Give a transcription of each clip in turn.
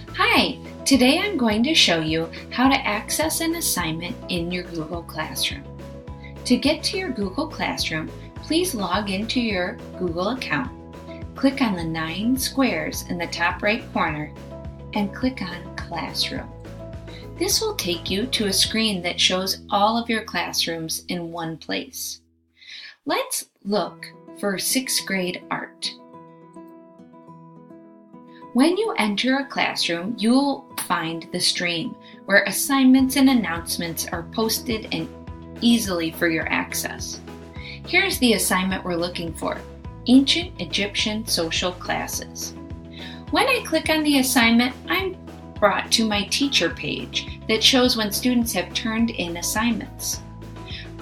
Hi, today I'm going to show you how to access an assignment in your Google Classroom. To get to your Google Classroom, please log into your Google account, click on the 9 squares in the top right corner, and click on Classroom. This will take you to a screen that shows all of your classrooms in one place. Let's look for 6th grade art. When you enter a classroom, you'll find the stream where assignments and announcements are posted and easily for your access. Here's the assignment we're looking for: Ancient Egyptian Social Classes. When I click on the assignment, I'm brought to my teacher page that shows when students have turned in assignments.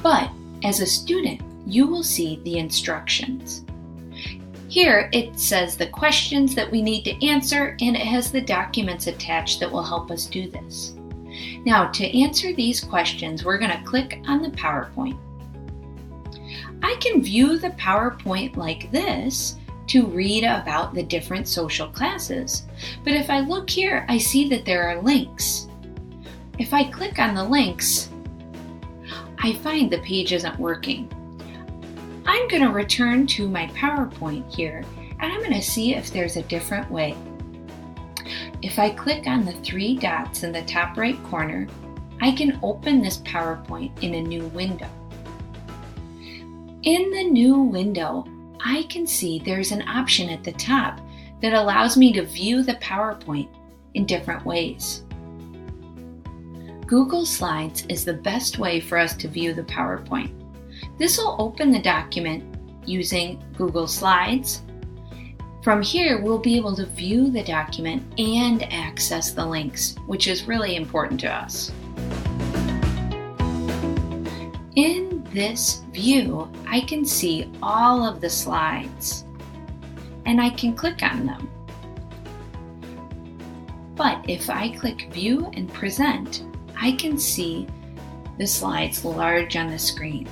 But as a student, you will see the instructions. Here it says the questions that we need to answer, and it has the documents attached that will help us do this. Now, to answer these questions, we're going to click on the PowerPoint. I can view the PowerPoint like this to read about the different social classes, but if I look here, I see that there are links. If I click on the links, I find the page isn't working. I'm going to return to my PowerPoint here, and I'm going to see if there's a different way. If I click on the 3 dots in the top right corner, I can open this PowerPoint in a new window. In the new window, I can see there's an option at the top that allows me to view the PowerPoint in different ways. Google Slides is the best way for us to view the PowerPoint. This will open the document using Google Slides. From here, we'll be able to view the document and access the links, which is really important to us. In this view, I can see all of the slides, and I can click on them. But if I click View and Present, I can see the slides large on the screen.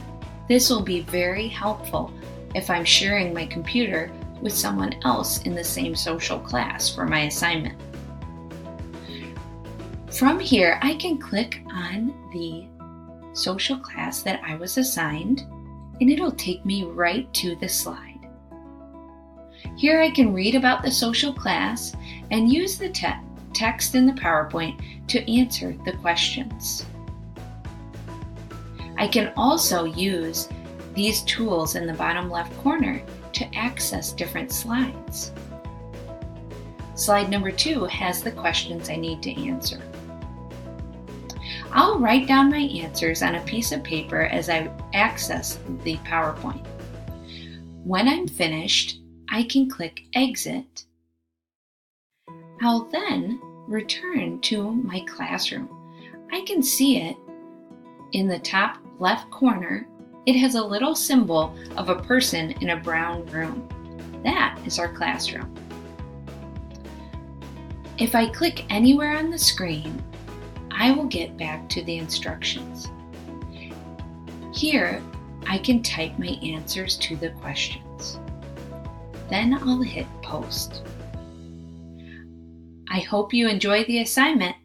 This will be very helpful if I'm sharing my computer with someone else in the same social class for my assignment. From here, I can click on the social class that I was assigned, and it'll take me right to the slide. Here I can read about the social class and use the text in the PowerPoint to answer the questions. I can also use these tools in the bottom left corner to access different slides. Slide number 2 has the questions I need to answer. I'll write down my answers on a piece of paper as I access the PowerPoint. When I'm finished, I can click Exit. I'll then return to my classroom. I can see it in the top left corner. It has a little symbol of a person in a brown room. That is our classroom. If I click anywhere on the screen, I will get back to the instructions. Here, I can type my answers to the questions. Then I'll hit Post. I hope you enjoy the assignment.